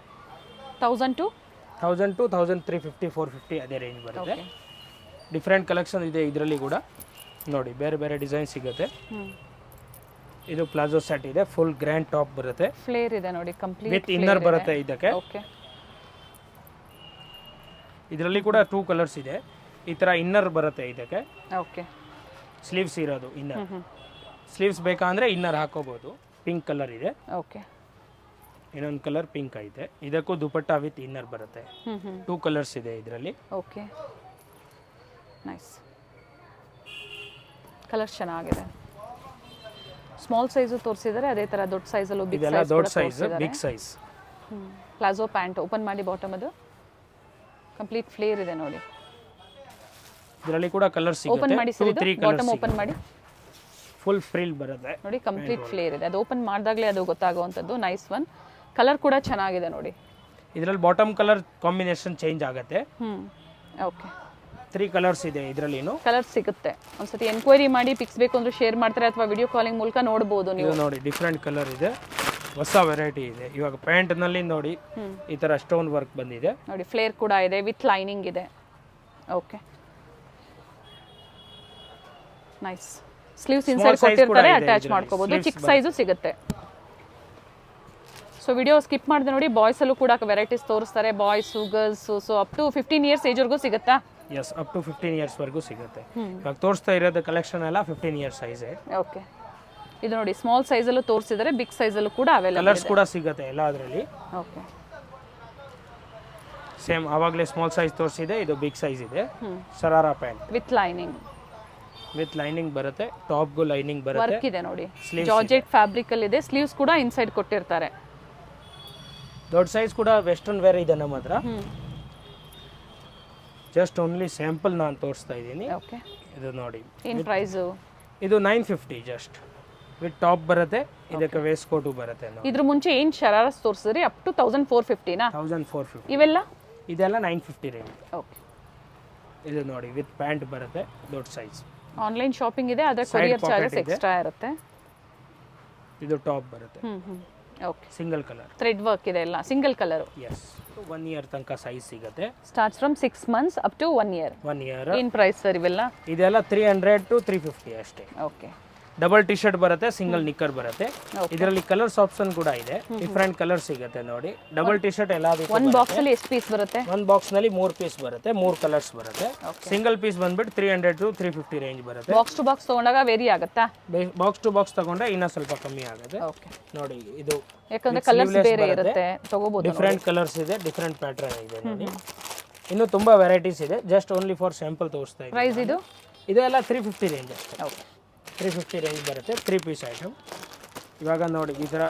1000 to 1350 450 ಅದೇ ರೇಂಜ್ ಬರುತ್ತೆ. ಡಿಫ್ರೆಂಟ್ ಕಲೆಕ್ಷನ್ ಇದೆ ಇದರಲ್ಲಿ ಕೂಡ ನೋಡಿ, ಬೇರೆ ಬೇರೆ ಡಿಸೈನ್ ಸಿಗುತ್ತೆ. ಇದು ಪ್ಲಾಜೋ ಸೆಟ್ ಇದೆ, ಫುಲ್ ಗ್ರ್ಯಾಂಡ್ ಟಾಪ್ ಬರುತ್ತೆ. ಫ್ಲೇರ್ ಇದೆ ನೋಡಿ, ಕಂಪ್ಲೀಟ್ ವಿತ್ ಇನ್ನರ್ ಬರುತ್ತೆ ಇದಕ್ಕೆ. ಓಕೆ ಇದರಲ್ಲಿ ಕೂಡ 2 ಕಲರ್ಸ್ ಇದೆ. ಈ ತರ ಇನ್ನರ್ ಬರುತ್ತೆ ಇದಕ್ಕೆ. ಓಕೆ ಸ್ಲೀವ್ಸ್ ಇರೋದು ಇನ್ನರ್. ಸ್ಲೀವ್ಸ್ ಬೇಕಂದ್ರೆ ಇನ್ನರ್ ಹಾಕೋಬಹುದು. ಪಿಂಕ್ ಕಲರ್ ಇದೆ. ಓಕೆ ಇನ್ನೊಂದು ಕಲರ್ ಪಿಂಕ್ ಐತೆ. ಇದಕ್ಕೂ ದುಪಟ್ಟ ವಿತ್ ಇನ್ನರ್ ಬರುತ್ತೆ. 2 ಕಲರ್ಸ್ ಇದೆ ಇದರಲ್ಲಿ. ಓಕೆ ನೈಸ್ ಕಲರ್ ಚೆನ್ನಾಗಿದೆ. ಸ್ಮಾಲ್ ಸೈಜ್ ತೋರಿಸಿದ್ದಾರೆ, ಅದೇ ತರ ದೊಡ್ಡ ಸೈಜ್ ಅಲ್ಲೂ ಬಿಗ್ ಇದೆಲ್ಲ ಸೈಜ್ ದೊಡ್ಡ size, big size. Palazzo pant open ಮಾಡಿ ಬಾಟಮ್ ಅದು ಕಂಪ್ಲೀಟ್ ಫ್ಲೇರ್ ಇದೆ ನೋಡಿ. ಇದರಲ್ಲಿ ಕೂಡ ಕಲರ್ ಓಪನ್ ಸಿಗುತ್ತೆ. ಮಾಡಿ 2 3 ಬಾಟಮ್ ಕಲರ್ಸ್ ಓಪನ್ ಮಾಡಿ. ಫುಲ್ ಫ್ರಿಲ್ ಬರುತ್ತೆ ನೋಡಿ, ಕಂಪ್ಲೀಟ್ ಫ್ಲೇರ್ ಇದೆ. ಅದು ಓಪನ್ ಮಾಡಿದಾಗಲೇ ಅದು ಗೊತ್ತಾಗುವಂಥದ್ದು. Nice one. ಕಲರ್ ಕೂಡ ಚೆನ್ನಾಗಿದೆ ನೋಡಿ. ಇದರಲ್ಲಿ ಬಾಟಮ್ ಕಲರ್ ಕಾಂಬಿನೇಷನ್ ಚೇಂಜ್ ಆಗುತ್ತೆ. ಓಕೆ 3 ಕಲರ್ಸ್ ಇದೆ ಇದರಲ್ಲಿನು. ಕಲರ್ ಸಿಗುತ್ತೆ. ಒಂದ್ಸತಿ ಎನ್ಕ್ವೈರಿ ಮಾಡಿ ಪಿಕ್ಸ್ ಬೇಕು ಅಂದ್ರೆ ಶೇರ್ ಮಾಡ್ತಾರೆ ಅಥವಾ ವಿಡಿಯೋ ಕಾಲಿಂಗ್ ಮೂಲಕ ನೋಡಬಹುದು ನೀವು. ಇದು ನೋಡಿ ಡಿಫ್ರೆಂಟ್ ಕಲರ್ ಇದೆ, ಹೊಸ ವೆರೈಟಿ ಇದೆ. ಇವಾಗ ಪ್ಯಾಂಟ್ ನಲ್ಲಿ ನೋಡಿ ಈ ತರ ಸ್ಟೋನ್ ವರ್ಕ್ ಬಂದಿದೆ ನೋಡಿ. ಫ್ಲೇರ್ ಕೂಡ ಇದೆ, ವಿತ್ ಲೈನಿಂಗ್ ಇದೆ. Okay nice. ಸ್ಲೀವ್ಸ್ ಇನ್ಸೈಡ್ ಕೊಟ್ಟಿರ್ತಾರೆ, ಅಟ್ಯಾಚ್ ಮಾಡ್ಕೋಬಹುದು. ಚಿಕ್ಕ ಸೈಜು ಸಿಗುತ್ತೆ. ಸೊ ವಿಡಿಯೋ ಸ್ಕಿಪ್ ಮಾಡಿದೆ ನೋಡಿ. ಬಾಯ್ಸ್ ಅಲ್ಲೂ ಕೂಡ ವೆರೈಟೀಸ್ ತೋರಿಸ್ತಾರೆ, boys girls. So up to 15 years age ವರ್ಗೂ ಸಿಗುತ್ತಾ? ಎಸ್, ಅಪ್ ಟು 15 ಇಯರ್ಸ್ ವರೆಗೂ ಸಿಗುತ್ತೆ. ಇವಾಗ ತೋರಿಸ್ತಾ ಇರೋದು ಕಲೆಕ್ಷನ್ ಎಲ್ಲ 15 ಇಯರ್ಸ್ ಸೈಜ್. ಓಕೆ ಇದು ನೋಡಿ, ಸ್ಮಾಲ್ ಸೈಜ್ ಅಲ್ಲೂ ತೋರಿಸಿದ್ದಾರೆ, ಬಿಗ್ ಸೈಜ್ ಅಲ್ಲೂ ಕೂಡ ಅವೈಲೇಬಲ್ ಕಲರ್ಸ್ ಕೂಡ ಸಿಗುತ್ತೆ ಎಲ್ಲ ಅದರಲ್ಲಿ. ಓಕೆ ಸೇಮ್ ಆವಾಗಲೇ ಸ್ಮಾಲ್ ಸೈಜ್ ತೋರಿಸಿದೆ, ಇದು ಬಿಗ್ ಸೈಜ್ ಇದೆ. Sharara pant with lining. With lining ಬರುತ್ತೆ, ಟಾಪ್ಗೂ ಲೈನಿಂಗ್ ಬರುತ್ತೆ. ವರ್ಕ್ ಇದೆ ನೋಡಿ, ಜಾರ್ಜೆಟ್ ಫ್ಯಾಬ್ರಿಕ್ ಅಲ್ಲಿ ಇದೆ. ಸ್ಲೀವ್ಸ್ ಕೂಡ ಇನ್ಸೈಡ್ ಕೊಟ್ಟಿರ್ತಾರೆ. ದೊಡ್ಡ ಸೈಜ್ ಕೂಡ ವೆಸ್ಟರ್ನ್ ವೇರ್ ಇದೆ ನಮ್ಮ ಹತ್ರ. ಜಸ್ಟ್ ಓನ್ಲಿ ಸ್ಯಾಂಪಲ್ ನಾನು ತೋರಿಸ್ತಾ ಇದ್ದೀನಿ. ಓಕೆ ಇದು ನೋಡಿ, ಏನು ಪ್ರೈಸ್? ಇದು 950 ಜಸ್ಟ್ ವಿತ್ ಟಾಪ್ ಬರುತ್ತೆ. ಇದಕ್ಕೆ ವೇಸ್ಟ್ ಕೋಟು ಬರುತ್ತೆ. ಇದ್ರ ಮುಂಚೆ ಏನು ಶರಾರಸ್ ತೋರಿಸಿದ್ರಿ? ಅಪ್ ಟು 1450 ನಾ? 1450. ಇವೆಲ್ಲ ಇದೆಲ್ಲ 950 ರೇಂಜ್. ಓಕೆ ಇದು ನೋಡಿ, ವಿತ್ ಪ್ಯಾಂಟ್ ಬರುತ್ತೆ, ದೊಡ್ಡ ಸೈಜ್. ಆನ್ಲೈನ್ ಶಾಪಿಂಗ್ ಇದೆ, ಅದರ ಕೊರಿಯರ್ ಚಾರ್ಜಸ್ ಎಕ್ಸ್ಟ್ರಾ ಇರುತ್ತೆ. ಇದು ಟಾಪ್ ಬರುತ್ತೆ. Okay single colour thread work ಇದೆ, ಎಲ್ಲ ಸಿಂಗಲ್ ಕಲರ್. ಎಸ್, 1 ಇಯರ್ ತನಕ ಸೈಜ್ ಸಿಗುತ್ತೆ. Starts from 6 months up to 1 year. 1 year. ಏನು ಪ್ರೈಸ್ ಸರ್ ಇವೆಲ್ಲ? ಇದೆಲ್ಲ 300 to 350 ಅಷ್ಟೇ. ಓಕೆ ಡಬಲ್ ಟಿ ಶರ್ಟ್ ಬರುತ್ತೆ, ಸಿಂಗಲ್ ನಿಕ್ಕರ್ ಬರುತ್ತೆ. ಇದರಲ್ಲಿ ಕಲರ್ಸ್ ಆಪ್ಷನ್ ಕೂಡ ಇದೆ, ಡಿಫ್ರೆಂಟ್ ಕಲರ್ ಸಿಗುತ್ತೆ ನೋಡಿ. ಡಬಲ್ ಟಿ ಶರ್ಟ್ ಎಲ್ಲ ಒಂದು ಬಾಕ್ಸ್ ಅಲ್ಲಿ ಎಷ್ಟು ಪೀಸ್ ಬರುತ್ತೆ? ಒಂದು ಬಾಕ್ಸ್ ನಲ್ಲಿ 3 ಪೀಸ್ ಬರುತ್ತೆ, 3 ಕಲರ್ಸ್ ಬರುತ್ತೆ. ಸಿಂಗಲ್ ಪೀಸ್ ಬಂದ್ಬಿಟ್ಟು 300 to 350 ರೇಂಜ್ ಬರುತ್ತೆ. ಬಾಕ್ಸ್ ಟು ಬಾಕ್ಸ್ ತಗೊಂಡಾಗ ವೇರಿ ಆಗುತ್ತಾ? ಬಾಕ್ಸ್ ಟು ಬಾಕ್ಸ್ ತಗೊಂಡ್ರೆ ಇನ್ನೂ ಸ್ವಲ್ಪ ಕಮ್ಮಿ ಆಗುತ್ತೆ. ಓಕೆ ನೋಡಿ, ಇದು ಯಾಕಂದ್ರೆ ಕಲರ್ಸ್ ಬೇರೆ ಇರುತ್ತೆ, ತಗೋಬಹುದು. ಡಿಫ್ರೆಂಟ್ ಕಲರ್ಸ್ ಇದೆ, ಡಿಫ್ರೆಂಟ್ ಪ್ಯಾಟರ್ನ್ ಇದೆ ನೋಡಿ. ಇನ್ನು ತುಂಬಾ ವೆರೈಟೀಸ್ ಇದೆ, ಜಸ್ಟ್ ಓನ್ಲಿ ಫಾರ್ ಸ್ಯಾಂಪಲ್ ತೋರಿಸ್ತಾ ಇದ್ದೀನಿ. ಪ್ರೈಸ್ ಇದು? ಇದೆಲ್ಲ 350 ರೇಂಜ್ ಅಷ್ಟೇ. ಓಕೆ 350 ರೇಂಜ್ ಬರುತ್ತೆ, 3 ಪೀಸ್ ಐಟಮ್. ಇವಾಗ ನೋಡಿ, ಈ ಥರ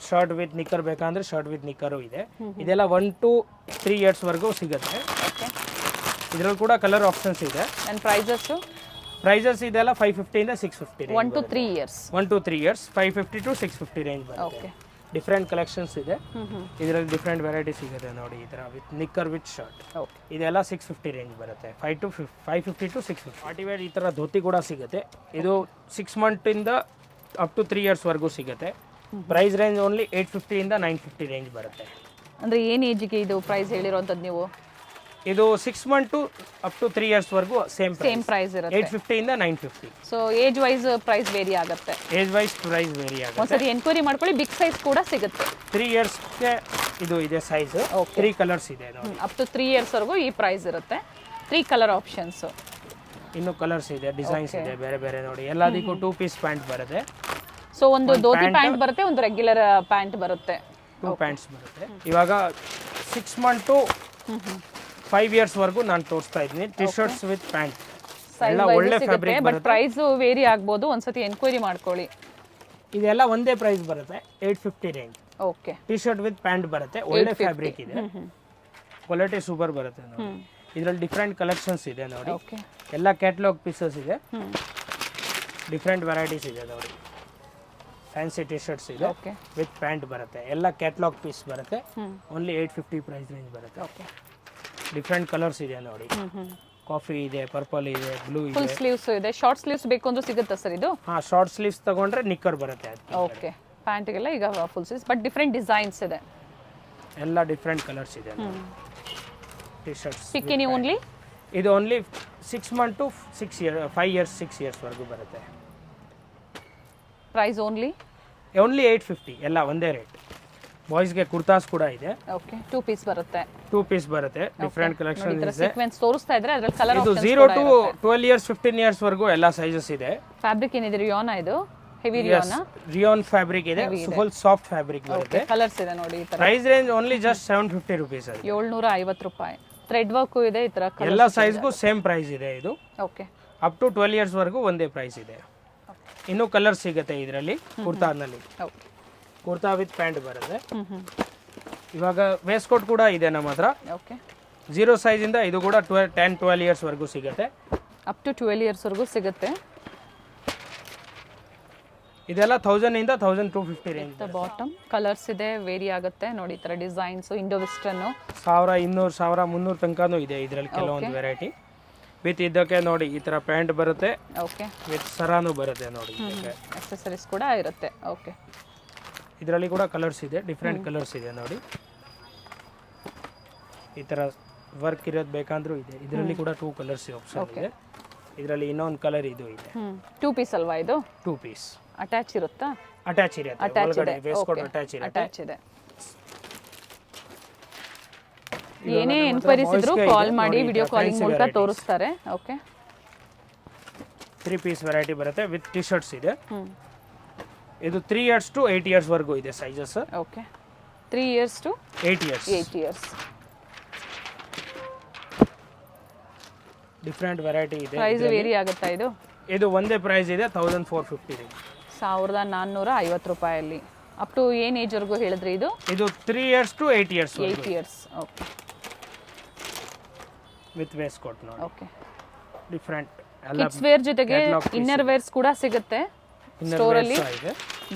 ಶರ್ಟ್ ವಿತ್ ನಿಕ್ಕರ್ ಬೇಕಂದ್ರೆ ಶರ್ಟ್ ವಿತ್ ನಿಕ್ಕರು ಇದೆ. ಇದೆಲ್ಲ 1 to 3 ಇಯರ್ಸ್ ವರೆಗೂ ಸಿಗುತ್ತೆ. ಓಕೆ ಇದರಲ್ಲಿ ಕೂಡ ಕಲರ್ ಆಪ್ಷನ್ಸ್ ಇದೆ. And prices? ಪ್ರೈಸಸ್ ಇದೆಲ್ಲ 550 ಇಂದ 650 1 to 3 years. 1 to 3 years 550 to 650 range ಬರುತ್ತೆ. ಓಕೆ. ಡಿಫ್ರೆಂಟ್ ಕಲೆಕ್ಷನ್ಸ್ ಇದೆ. ಇದರಲ್ಲಿ ಡಿಫ್ರೆಂಟ್ ವೆರೈಟಿ ಸಿಗುತ್ತೆ ನೋಡಿ, ಈ ಥರ with knicker with shirt. Okay. ಇದೆಲ್ಲ 650 ರೇಂಜ್ ಬರುತ್ತೆ. 550 to 650. ಪಾರ್ಟಿ ವೇರ್ ಈ ಥರ ಧೋತಿ ಕೂಡ ಸಿಗುತ್ತೆ. ಇದು 6 month ಇಂದ ಅಪ್ ಟು 3 years ವರೆಗೂ ಸಿಗುತ್ತೆ. ಪ್ರೈಸ್ ರೇಂಜ್ ಓನ್ಲಿ 850 ಇಂದ 950 ರೇಂಜ್ ಬರುತ್ತೆ. ಅಂದರೆ ಏನು ಏಜಿಗೆ ಇದು ಪ್ರೈಸ್ ಹೇಳಿರೋಂಥದ್ದು ನೀವು? ಇದು 6 month to up to 3 years ವರೆಗೂ ಸೇಮ್ ಪ್ರೈಸ್ ಇರುತ್ತೆ. 850 ಇಂದ 950. So age wise price vary ಆಗುತ್ತೆ. ಏಜ್ ವೈಸ್ ಪ್ರೈಸ್ ವೇರಿ ಆಗುತ್ತೆ. ಒಂದ್ಸರಿ ಎನ್ಕ್ವೈರಿ ಮಾಡ್ಕೊಳ್ಳಿ, ಬಿಗ್ ಸೈಜ್ ಕೂಡ ಸಿಗುತ್ತೆ. 3 yearsಗೆ ಇದು ಇದೆ ಸೈಜ್. 3 ಕಲರ್ಸ್ ಇದೆ ನೋಡಿ. ಅಪ್ ಟು 3 years ವರೆಗೂ ಈ ಪ್ರೈಸ್ ಇರುತ್ತೆ. 3 ಕಲರ್ ಆಪ್ಷನ್ಸ್. ಇನ್ನು ಕಲರ್ಸ್ ಇದೆ, ಡಿಸೈನ್ಸ್ ಇದೆ ಬೇರೆ ಬೇರೆ ನೋಡಿ. ಎಲ್ಲದಕ್ಕೂ 2 ಪೀಸ್ ಪ್ಯಾಂಟ್ ಬರುತ್ತೆ. ಸೊ ಒಂದು ಧೋತಿ ಪ್ಯಾಂಟ್ ಬರುತ್ತೆ, ಒಂದು ರೆಗ್ಯುಲರ್ ಪ್ಯಾಂಟ್ ಬರುತ್ತೆ. 2 ಪ್ಯಾಂಟ್ಸ್ ಬರುತ್ತೆ. ಇವಾಗ 6 month to 5 years ವರೆಗೂ ನಾನು ತೋರಿಸ್ತಾ ಇದ್ದೀನಿ. ಟಿ ಶರ್ಟ್ಸ್ ವಿತ್ ಪ್ಯಾಂಟ್ ಎಲ್ಲ ಒಳ್ಳೆ ಫ್ಯಾಬ್ರಿಕ್ ಬಟ್ ಪ್ರೈಸ್ ವೇರಿ ಆಗ್ಬೋದು, ಒಂದ್ಸತಿ ಎನ್ಕ್ವೈರಿ ಮಾಡ್ಕೊಳ್ಳಿ. ಇದೆಲ್ಲ ಒಂದೇ ಪ್ರೈಸ್ ಬರುತ್ತೆ, 850 range. Okay. T shirt with pant ಬರುತ್ತೆ, ಒಳ್ಳೆ ಫ್ಯಾಬ್ರಿಕ್ ಇದೆ, ಕ್ವಾಲಿಟಿ ಸೂಪರ್ ಬರುತ್ತೆ ನೋಡಿ. ಇದರಲ್ಲಿ ಡಿಫ್ರೆಂಟ್ ಕಲೆಕ್ಷನ್ಸ್ ಇದೆ ನೋಡಿ. ಓಕೆ. ಎಲ್ಲ ಕ್ಯಾಟಲಾಗ್ ಪೀಸಸ್ ಇದೆ, ಡಿಫ್ರೆಂಟ್ ವೆರೈಟೀಸ್ ಇದೆ ನೋಡಿ. ಫ್ಯಾನ್ಸಿ ಟಿ ಶರ್ಟ್ಸ್ ಇದೆ ವಿತ್ ಪ್ಯಾಂಟ್ ಬರುತ್ತೆ, ಎಲ್ಲ ಕ್ಯಾಟಲಾಗ್ ಪೀಸ್ ಬರುತ್ತೆ. ಓನ್ಲಿ 850 ಪ್ರೈಸ್ ರೇಂಜ್ ಬರುತ್ತೆ. ಓಕೆ. ಡಿಫ್ರೆಂಟ್ ಕಲರ್ಸ್ ಇದೆ ನೋಡಿ. ಕಾಫಿ ಇದೆ, ಪರ್ಪಲ್ ಇದೆ, ಬ್ಲೂ ಇದೆ. ಫುಲ್ ಸ್ಲೀವ್ಸ್ ಇದೆ. ಶಾರ್ಟ್ ಸ್ಲೀವ್ಸ್ ಬೇಕು ಅಂದ್ರೆ ಸಿಗುತ್ತಾ ಸರ್ ಇದು? ಹಾ, ಶಾರ್ಟ್ ಸ್ಲೀವ್ಸ್ ತಗೊಂಡ್ರೆ ನಿಕ್ಕರ್ ಬರುತ್ತೆ. ಓಕೆ. ಪ್ಯಾಂಟಿಗೆಲ್ಲ ಈಗ full sleeves, but different designs ಇದೆ. ಎಲ್ಲ ಡಿಫ್ರೆಂಟ್ ಕಲರ್ಸ್ ಇದೆ. ಟಿ ಶರ್ಟ್ಸ್ ಬಿಕಿನಿ ಓನ್ಲಿ ಇದು only 6 month to 5 years 6 years ವರೆಗೂ ಬರುತ್ತೆ. Price only 850. ಎಲ್ಲ ಒಂದೇ ರೇಟ್. ಬಾಯ್ಸ್ಗೆ ಕುರ್ತಾಸ್ ಕೂಡ ಇದೆ. ಓಕೆ. 2 ಪೀಸ್ ಬರುತ್ತೆ. 2 ಪೀಸ್ ಬರುತ್ತೆ, ಡಿಫ್ರೆಂಟ್ ಕಲೆಕ್ಷನ್ ಇದೆ. ಸೀಕ್ವೆನ್ಸ್ ತೋರಿಸ್ತಾ ಇದ್ರೆ ಅದರಲ್ಲಿ ಕಲರ್ ಇದು 0 to 12 years 15 years ವರೆಗೂ ಎಲ್ಲ ಸೈಜಸ್ ಇದೆ. ಫ್ಯಾಬ್ರಿಕ್ ಏನಿದೆ ರಿಯಾನಾ, ಇದು ಹೆವಿ ರಿಯಾನಾ. ರಿಯಾನ್ ಫ್ಯಾಬ್ರಿಕ್ ಇದೆ, ಫುಲ್ ಸಾಫ್ಟ್ ಫ್ಯಾಬ್ರಿಕ್ ಬರುತ್ತೆ. ಕಲರ್ಸ್ ಇದೆ ನೋಡಿ ಈ ತರ. Price range only just 750 rupees ಅದು. 750 ರೂಪಾಯಿ. ಥ್ರೆಡ್ ವರ್ಕ್ ಇದೆ ಈ ತರ. ಎಲ್ಲ ಸೈಜ್ಗೂ ಸೇಮ್ ಪ್ರೈಸ್ ಇದೆ ಇದು. ಓಕೆ. ಅಪ್ ಟು 12 years ವರೆಗೂ ಒಂದೇ ಪ್ರೈಸ್ ಇದೆ. ಇನ್ನೂ ಕಲರ್ ಸಿಗುತ್ತೆ ಇದರಲ್ಲಿ. ಕುರ್ತಾನಲ್ಲಿ ಕುರ್ತಾ ವಿತ್ ಪ್ಯಾಂಟ್ ಬರುತ್ತೆ. ಇವಾಗ ವೇಸ್ಟ್ ಕೋಟ್ ಕೂಡ ಇದೆ ನಮ್ಮ ಹತ್ರ. ಓಕೆ. 0 ಸೈಜ್ ಇಂದ ಇದು ಕೂಡ 10-12 years ವರೆಗೂ ಸಿಗುತ್ತೆ. ಅಪ್ ಟು 12 years ವರೆಗೂ ಸಿಗುತ್ತೆ. ಇದೆಲ್ಲ 1000 ಇಂದ 1250 ರೇಂಜ್. ಬಾಟಮ್ ಕಲರ್ಸ್ ಇದೆ, ವೇರಿ ಆಗುತ್ತೆ ನೋಡಿ. ಈ ತರ ಡಿಸೈನ್ಸ್ ಇಂಡೋ ವೆಸ್ಟರ್ನ್ 1200 1300 ತನಕನೂ ಇದೆ ಇದರಲ್ಲಿ ಕೆಲವೊಂದು ವೆರೈಟಿ. ವಿತ್ ಇದಕ್ಕೆ ನೋಡಿ ಈ ತರ ಪ್ಯಾಂಟ್ ಬರುತ್ತೆ. ಓಕೆ. ವಿತ್ ಸರಾನು ಬರುತ್ತೆ ನೋಡಿ. ಅಕ್ಸೆಸರೀಸ್ ಕೂಡ ಇರುತ್ತೆ. ಓಕೆ. ಇದರಲ್ಲಿ ಕೂಡ ಕಲರ್ಸ್ ಇದೆ, ಡಿಫ್ರೆಂಟ್ ಕಲರ್ಸ್ ಇದೆ ನೋಡಿ. ಈ ತರ ವರ್ಕ್ ಇರೋದು ಬೇಕಂದ್ರೂ ಇದೆ. ಇದರಲ್ಲಿ ಕೂಡ 2 ಕಲರ್ಸ್ ಆಪ್ಷನ್ ಇದೆ. ಇದರಲ್ಲಿ ಇನ್ನೊಂದು ಕಲರ್ ಇದು ಇದೆ. 2 ಪೀಸ್ ಅಲ್ವಾ ಇದು? 2 ಪೀಸ್. ಅಟ್ಯಾಚ್ ಇರುತ್ತಾ? ಅಟ್ಯಾಚ್ ಇರುತ್ತೆ ಒಳಗಡೆ. ವೇಸ್ಟ್ ಕೋಟ್ ಅಟ್ಯಾಚ್ ಇರುತ್ತೆ. ಅಟ್ಯಾಚ್ ಇದೆ. ಏನೇ ಎನ್ಕ್ವೈರೀಸ್ ಇದ್ರೂ ಕಾಲ್ ಮಾಡಿ, ವಿಡಿಯೋ ಕಾಲಿಂಗ್ ಮೂಲಕ ತೋರಿಸ್ತಾರೆ. ಓಕೆ. 3 ಪೀಸ್ ವೆರೈಟಿ ಬರುತ್ತೆ ವಿತ್ ಟಿ ಶರ್ಟ್ಸ್ ಇದೆ. ಇದು 3 years to 8 years ವರೆಗೂ ಇದೆ sizes. Okay. 3 years to 8 years. 8 years. Different variety ಇದೆ. ಪ್ರೈಸ್ ವೇರಿ ಆಗುತ್ತಾ ಇದು? ಇದು ಒಂದೇ ಪ್ರೈಸ್ ಇದೆ 1450. 1450 ರೂಪಾಯಲ್ಲಿ. ಅಪ್ ಟು ಏನು ಏಜ್ ವರೆಗೂ ಹೇಳಿದ್ರಿ ಇದು? ಇದು 3 years to 8 years. 8 years. Okay. With waist coat ನೋಡಿ. ಓಕೆ. ಡಿಫ್ರೆಂಟ್ ಕಿಡ್ಸ್ ವೇರ್ ಜೊತೆಗೆ ಇನ್ನರ್ ವೇರ್ಸ್ ಕೂಡ ಸಿಗುತ್ತೆ ಸ್ಟೋರಲ್ಲಿ.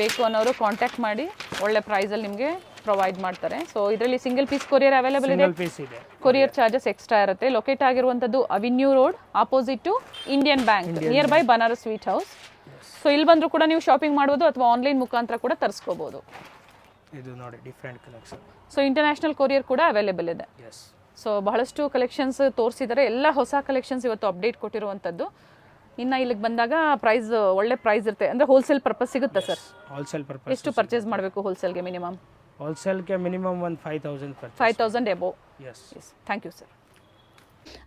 ಬೇಕು ಅನ್ನೋರು ಕಾಂಟ್ಯಾಕ್ಟ್ ಮಾಡಿ, ಒಳ್ಳೆ ಪ್ರೈಸಲ್ಲಿ ನಿಮಗೆ ಪ್ರೊವೈಡ್ ಮಾಡ್ತಾರೆ. ಸೊ ಇದರಲ್ಲಿ ಸಿಂಗಲ್ ಪೀಸ್ ಕೊರಿಯರ್ ಅವೈಲೇಬಲ್ ಇದೆ. ಕೊರಿಯರ್ ಚಾರ್ಜಸ್ ಎಕ್ಸ್ಟ್ರಾ ಇರುತ್ತೆ. ಲೊಕೇಟ್ ಆಗಿರುವಂಥದ್ದು avenue road, opposite to Indian bank, near by Banaras sweet house. So ಇಲ್ಲಿ ಬಂದರೂ ಕೂಡ ನೀವು ಶಾಪಿಂಗ್ ಮಾಡ್ಬೋದು ಅಥವಾ ಆನ್ಲೈನ್ ಮುಖಾಂತರ ಕೂಡ ತರಿಸ್ಕೋಬೋದು. ಇದು ನೋಡಿ different collection. So international courier ಕೂಡ ಅವೈಲೇಬಲ್ ಇದೆ. ಸೊ ಬಹಳಷ್ಟು ಕಲೆಕ್ಷನ್ಸ್ ತೋರಿಸಿದ್ದಾರೆ. ಎಲ್ಲ ಹೊಸ ಕಲೆಕ್ಷನ್ಸ್ ಇವತ್ತು ಅಪ್ಡೇಟ್ ಕೊಟ್ಟಿರುವಂಥದ್ದು. ಇನ್ನು ಇಲ್ಲಿಗೆ ಬಂದಾಗ ಪ್ರೈಸ್ ಒಳ್ಳೆ ಪ್ರೈಸ್ ಇರುತ್ತೆ. ಅಂದರೆ ಹೋಲ್ಸೇಲ್ ಪರ್ಪಸ್ ಸಿಗುತ್ತೆ ಸರ್? Wholesale purpose. ಎಷ್ಟು ಪರ್ಚೇಸ್ ಮಾಡಬೇಕು ಹೋಲ್ಸೇಲ್ಗೆ ಮಿನಿಮಮ್? ಹೋಲ್ಸೇಲ್ಗೆ ಮಿನಿಮಮ್ ಒಂದು 5000 5000 above. Yes. Thank you sir.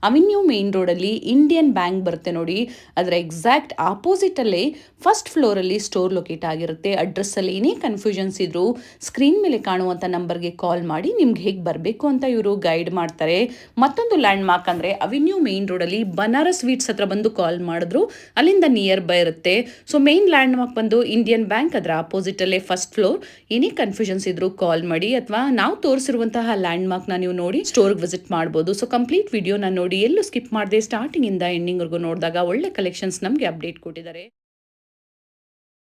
Avenue main ರೋಡಲ್ಲಿ ಇಂಡಿಯನ್ ಬ್ಯಾಂಕ್ ಬರುತ್ತೆ ನೋಡಿ, ಅದರ ಎಕ್ಸಾಕ್ಟ್ ಆಪೋಸಿಟಲ್ಲೇ ಫಸ್ಟ್ ಫ್ಲೋರಲ್ಲಿ ಸ್ಟೋರ್ ಲೊಕೇಟ್ ಆಗಿರುತ್ತೆ. ಅಡ್ರೆಸ್ಸಲ್ಲಿ ಏನೇ ಕನ್ಫ್ಯೂಷನ್ಸ್ ಇದ್ದರೂ ಸ್ಕ್ರೀನ್ ಮೇಲೆ ಕಾಣುವಂಥ ನಂಬರ್ಗೆ ಕಾಲ್ ಮಾಡಿ ನಿಮ್ಗೆ ಹೇಗೆ ಬರಬೇಕು ಅಂತ ಇವರು ಗೈಡ್ ಮಾಡ್ತಾರೆ. ಮತ್ತೊಂದು ಲ್ಯಾಂಡ್ ಮಾರ್ಕ್ ಅಂದರೆ ಅವಿನ್ಯೂ ಮೇನ್ ರೋಡಲ್ಲಿ ಬನಾರಸ್ ಸ್ವೀಟ್ಸ್ ಹತ್ರ ಬಂದು ಕಾಲ್ ಮಾಡಿದ್ರು ಅಲ್ಲಿಂದ ನಿಯರ್ ಬೈ ಇರುತ್ತೆ. ಸೊ ಮೇನ್ ಲ್ಯಾಂಡ್ ಮಾರ್ಕ್ ಬಂದು ಇಂಡಿಯನ್ ಬ್ಯಾಂಕ್, ಅದರ ಆಪೋಸಿಟಲ್ಲೇ ಫಸ್ಟ್ ಫ್ಲೋರ್. ಏನೇ ಕನ್ಫ್ಯೂಷನ್ಸ್ ಇದ್ದರೂ ಕಾಲ್ ಮಾಡಿ, ಅಥವಾ ನಾವು ತೋರಿಸಿರುವಂತಹ ಲ್ಯಾಂಡ್ ಮಾರ್ಕ್ನ ನೀವು ನೋಡಿ ಸ್ಟೋರ್ಗೆ ವಿಸಿಟ್ ಮಾಡ್ಬೋದು. ಸೊ ಕಂಪ್ಲೀಟ್ ವಿಡಿಯೋನ ವಿಡಿಯೋನ ನೋಡಿ ಎಲ್ಲೂ ಸ್ಕಿಪ್ ಮಾಡದೆ ಸ್ಟಾರ್ಟಿಂಗಿಂದ ಎಂಡಿಂಗ್ವರೆಗೂ ನೋಡಿದಾಗ ಒಳ್ಳೆ ಕಲೆಕ್ಷನ್ಸ್ ನಮಗೆ ಅಪ್ಡೇಟ್ ಕೊಟ್ಟಿದ್ದಾರೆ.